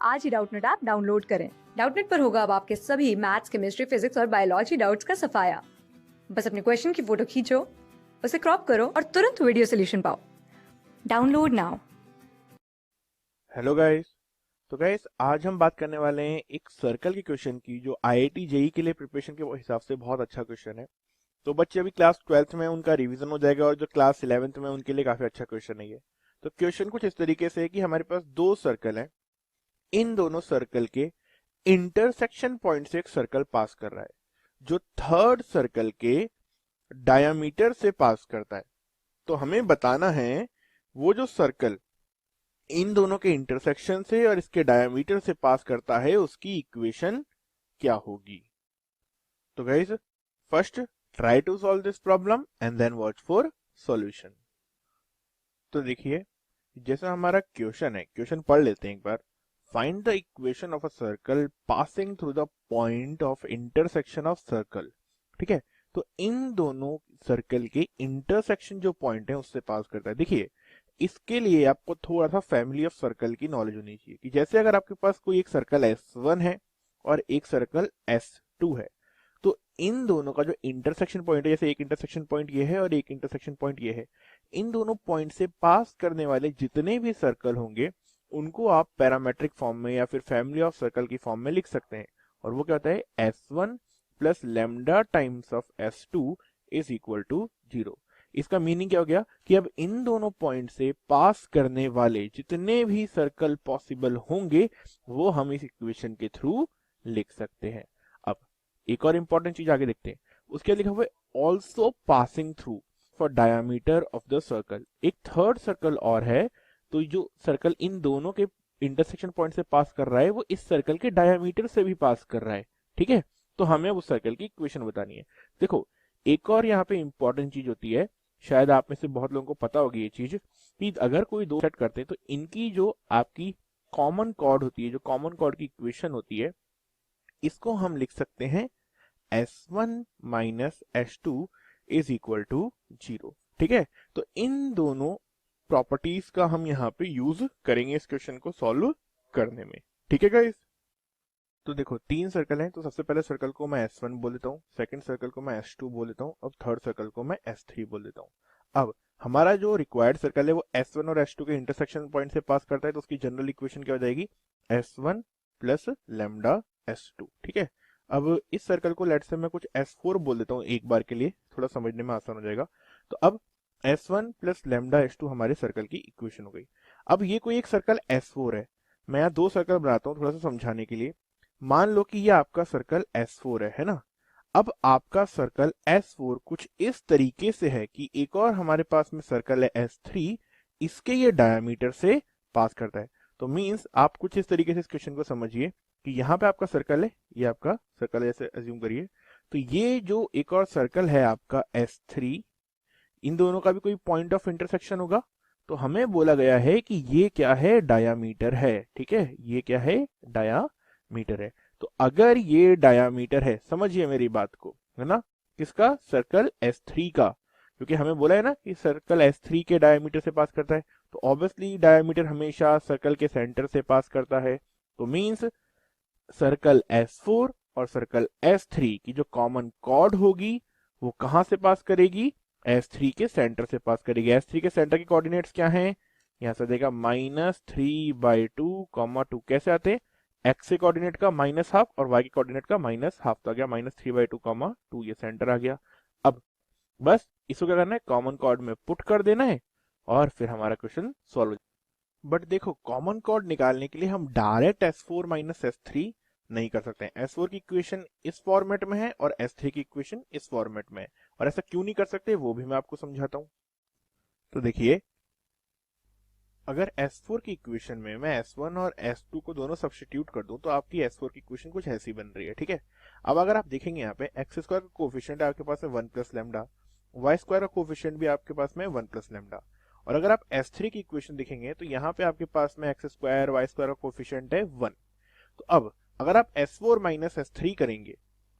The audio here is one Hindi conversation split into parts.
आज ही डाउटनेट ऐप डाउनलोड करें। डाउटनेट पर होगा अब आपके सभी मैथ्स, केमिस्ट्री, फिजिक्स और बायोलॉजी डाउट्स का सफाया। बस अपने क्वेश्चन की फोटो खींचो, उसे क्रॉप करो और तुरंत वीडियो सोल्यूशन पाओ। Download now. Hello guys. तो गाइस आज हम बात करने वाले हैं एक सर्कल के क्वेश्चन की जो आईआईटी जेई के लिए प्रिपरेशन के हिसाब से बहुत अच्छा क्वेश्चन है। तो बच्चे अभी क्लास 12th में उनका रिवीजन हो जाएगा और जो क्लास 11th में उनके लिए काफी अच्छा क्वेश्चन है ये। तो क्वेश्चन कुछ इस तरीके से है कि हमारे पास दो सर्कल हैं, इन दोनों सर्कल के इंटरसेक्शन पॉइंट से एक सर्कल पास कर रहा है जो थर्ड सर्कल के डायामीटर से पास करता है। तो हमें बताना है वो जो सर्कल इन दोनों के इंटरसेक्शन से और इसके डायमीटर से पास करता है उसकी इक्वेशन क्या होगी। तो guys first try to solve this problem and then watch for solution. तो देखिए जैसा हमारा क्वेश्चन है, क्वेश्चन पढ़ लेते हैं एक बार। Find the equation of a circle passing through the point of intersection of circle. ठीक है, तो इन दोनों सर्कल के इंटरसेक्शन जो पॉइंट है उससे पास करता है। देखिए इसके लिए आपको थोड़ा सा फैमिली ऑफ सर्कल की नॉलेज होनी चाहिए कि जैसे अगर आपके पास कोई एक सर्कल S1 है और एक सर्कल S2 है, तो इन दोनों का जो इंटरसेक्शन पॉइंट है, जैसे एक इंटरसेक्शन पॉइंट ये है और एक इंटरसेक्शन पॉइंट ये है, इन दोनों पॉइंट से पास करने वाले जितने भी सर्कल होंगे उनको आप पैरामेट्रिक फॉर्म में या फिर फैमिली ऑफ सर्कल की फॉर्म में लिख सकते हैं। और वो क्या होता है, S1 plus lambda times of S2 is equal to 0। इसका मीनिंग क्या हो गया कि अब इन दोनों पॉइंट से पास करने वाले जितने भी सर्कल पॉसिबल होंगे वो हम इस इक्वेशन के थ्रू लिख सकते हैं। अब एक और इंपॉर्टेंट चीज आगे देखते हैं, उसके लिखा हुआ है also passing through for diameter of the circle. एक थर्ड सर्कल और है, तो जो सर्कल इन दोनों के इंटरसेक्शन पॉइंट से पास कर रहा है वो इस सर्कल के डायमीटर से भी पास कर रहा है। ठीक है, तो हमें उस सर्कल की इक्वेशन बतानी है। देखो एक और यहाँ पे इंपॉर्टेंट चीज होती है, शायद आप में से बहुत लोगों को पता होगी ये चीज, कि अगर कोई दो सेट करते हैं तो इनकी जो आपकी कॉमन कॉर्ड होती है, जो कॉमन कॉर्ड की इक्वेशन होती है, इसको हम लिख सकते हैं S1 minus S2 is equal to 0। ठीक है, तो इन दोनों प्रॉपर्टीज का हम यहाँ पे यूज करेंगे इस क्वेश्चन को सॉल्व करने में। ठीक है गाइस, तो देखो तीन सर्कल हैं, तो सबसे पहले सर्कल को मैं S1 बोल देता हूँ, सेकंड सर्कल को मैं S2 बोल देता हूँ, अब थर्ड सर्कल को मैं S3 बोल देता हूँ। अब हमारा जो रिक्वायर्ड सर्कल है वो S1 और S2 के इंटरसेक्शन पॉइंट से पास करता है, तो उसकी जनरल इक्वेशन क्या हो जाएगी, S1 प्लस लैम्डा S2। ठीक है, अब इस सर्कल को लेट से मैं कुछ S4 बोल देता हूँ एक बार के लिए, थोड़ा समझने में आसान हो जाएगा। तो अब S1 प्लस लैम्डा S2 हमारे सर्कल की इक्वेशन हो गई। अब ये कोई एक सर्कल S4 है, मैं यहाँ दो सर्कल बनाता हूँ थोड़ा सा समझाने के लिए। मान लो कि ये आपका सर्कल S4 है ना। अब आपका सर्कल S4 कुछ इस तरीके से है कि एक और हमारे पास में सर्कल है S3, इसके ये डायमीटर से पास करता है। तो मींस आप कुछ इस तरीके से इस क्वेश्चन को समझिए कि यहाँ पे आपका सर्कल है, ये आपका सर्कल है, ऐसे अज्यूम करिए। तो ये जो एक और सर्कल है आपका S3, इन दोनों का भी कोई पॉइंट ऑफ इंटरसेक्शन होगा, तो हमें बोला गया है कि ये क्या है, डायामीटर है। ठीक है, ये क्या है, डायामीटर है। तो अगर ये डायामीटर है, समझिए मेरी बात को, है ना, किसका, सर्कल S3 का, क्योंकि हमें बोला है ना कि सर्कल S3 के डायामीटर से पास करता है, तो ऑब्वियसली डायामीटर हमेशा सर्कल के सेंटर से पास करता है। तो मींस सर्कल S4 और सर्कल S3 की जो कॉमन कॉर्ड होगी वो कहां से पास करेगी, S3 के सेंटर से पास करेगी। S3 के सेंटर के कोऑर्डिनेट्स क्या हैं, यहां से देगा -3/2, 2 कैसे आते हैं, x के कोऑर्डिनेट का -½ और y के कोऑर्डिनेट का -½ तो आ गया -3/2, 2, ये सेंटर आ गया। अब बस इसको क्या करना है, कॉमन कॉर्ड में पुट कर देना है और फिर हमारा क्वेश्चन सॉल्व। बट देखो कॉमन कॉर्ड निकालने के लिए हम डायरेक्ट S4 माइनस S3 नहीं कर सकते हैं। S4 की इक्वेशन इस फॉर्मेट में है और S3 की इक्वेशन इस फॉर्मेट में है, और ऐसा क्यों नहीं कर सकते वो भी मैं आपको समझाता हूं। तो देखिए अगर S4 की इक्वेशन में मैं S1 और S2 को दोनों सब्स्टिट्यूट कर दूं तो आपकी S4 की इक्वेशन कुछ ऐसी बन रही है। ठीक है, अब अगर आप देखेंगे यहाँ पे x स्क्वायर का कोफिशिएंट आपके पास है 1 प्लस लैम्डा, वाई स्क्वायर का कोफिशिएंट भी आपके पास में 1 प्लस लैम्डा, और अगर आप S3 की इक्वेशन देखेंगे तो यहाँ पे आपके पास में एक्स स्क्वायर वाई स्क्वायर का कोफिशिएंट है 1। तो अब अगर आप S4 माइनस S3 करेंगे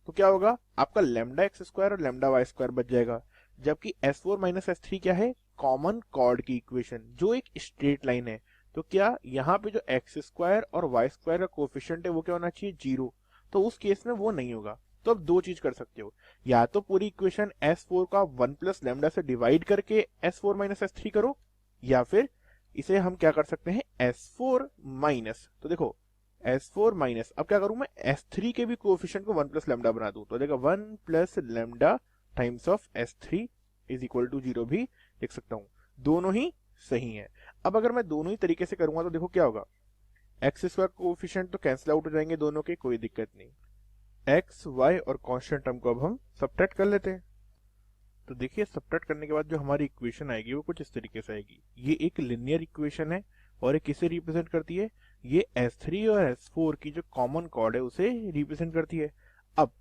तो क्या होगा, आपका लैम्डा एक्स स्क्वायर और लैम्डा वाई स्क्वायर बच जाएगा, जबकि S4 माइनस S3 क्या है, कॉमन कॉर्ड की इक्वेशन, जो एक स्ट्रेट लाइन है। तो क्या यहाँ पे जो एक्स स्क्वायर और वाई स्क्वायर का कोफिशिएंट है वो क्या होना चाहिए, 0। तो उस केस में वो नहीं होगा। तो अब दो चीज कर सकते हो, या तो पूरी इक्वेशन S4 का 1 प्लस लेमडा से डिवाइड करके S4 माइनस S3 करो, या फिर इसे हम क्या कर सकते हैं, S4 माइनस, तो देखो S4 माइनस, अब क्या करूं मैं, S3 के भी कोएफिशिएंट को 1 प्लस लेमडा बना दूं, तो देखो 1 plus lambda times of S3 is equal to 0 भी लिख सकता हूं। दोनों ही सही है। अब अगर मैं दोनों ही तरीके से करूंगा तो देखो क्या होगा, एक्स स्क्वायर कोएफिशिएंट तो कैंसिल आउट हो जाएंगे दोनों के, कोई दिक्कत नहीं। एक्स वाई और कांस्टेंट टर्म को अब हम सबट्रैक्ट कर लेते हैं। तो देखिए सबट्रैक्ट करने के बाद जो हमारी इक्वेशन आएगी वो कुछ इस तरीके से आएगी। ये एक लिनियर इक्वेशन है और ये किसे रिप्रेजेंट करती है, ये S3 और S4 की जो कॉमन कॉर्ड है उसे रिप्रेजेंट करती है। अब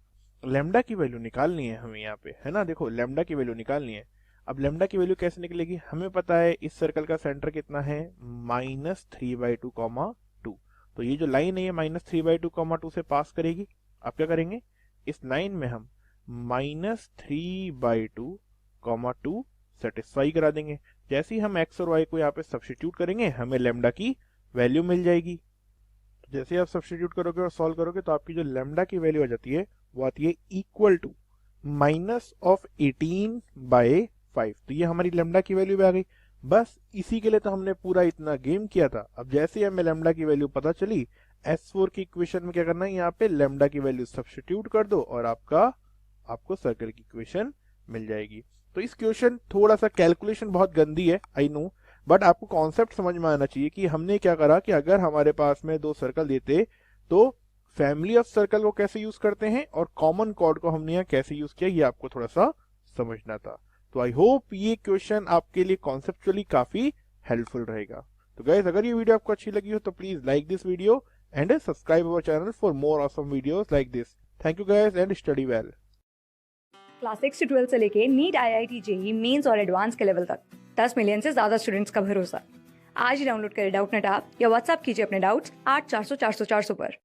लेमडा की वैल्यू निकालनी है हमें यहाँ पे, है ना, देखो लेमडा की वैल्यू निकालनी है। अब लेमडा की वैल्यू कैसे निकलेगी, हमें पता है इस सर्कल का सेंटर कितना है, -3/2, 2। तो ये जो लाइन है ये -3/2, 2 से पास करेगी। अब क्या करेंगे, इस लाइन में हम -3/2, 2 सेटिस्फाई करा देंगे। जैसे ही हम एक्स और वाई को यहाँ पे सब्स्टिट्यूट करेंगे हमें लेमडा की वैल्यू मिल जाएगी। तो जैसे ही आप सब्स्टिट्यूट करोगे और सॉल्व करोगे तो आपकी जो लेमडा की वैल्यू आ जाती है वो आती है इक्वल टू -18/5। तो ये हमारी लेमडा की वैल्यू भी आ गई। बस इसी के लिए तो हमने पूरा इतना गेम किया था। अब जैसे ही हमें लेमडा की वैल्यू पता चली, S4 की इक्वेशन में क्या करना है, यहाँ पे लेमडा की वैल्यू सब्स्टिट्यूट कर दो और आपको सर्कल की इक्वेशन मिल जाएगी। तो इस क्वेश्चन थोड़ा सा कैलकुलेशन बहुत गंदी है, आई नो, बट आपको कॉन्सेप्ट समझ में आना चाहिए कि हमने क्या करा कि अगर हमारे पास में दो सर्कल देते तो फैमिली ऑफ सर्कल को कैसे यूज करते हैं और कॉमन कॉर्ड को हमने यहाँ कैसे यूज किया, ये आपको थोड़ा सा समझना था। तो आई होप ये क्वेश्चन आपके लिए कॉन्सेप्चुअली काफी हेल्पफुल रहेगा। तो गाइस अगर ये वीडियो आपको अच्छी लगी हो तो please like this video and subscribe our channel for more awesome videos like this. Thank you guys and study well. Class 6 से 12 से लेके नीट, IIT, जेईई मेंस और एडवांस के लेवल तक 10 मिलियन से ज्यादा स्टूडेंट्स का भरोसा। आज ही डाउनलोड करें डाउटनेट ऐप या व्हाट्सएप कीजिए अपने डाउट्स 8400 400 400 पर।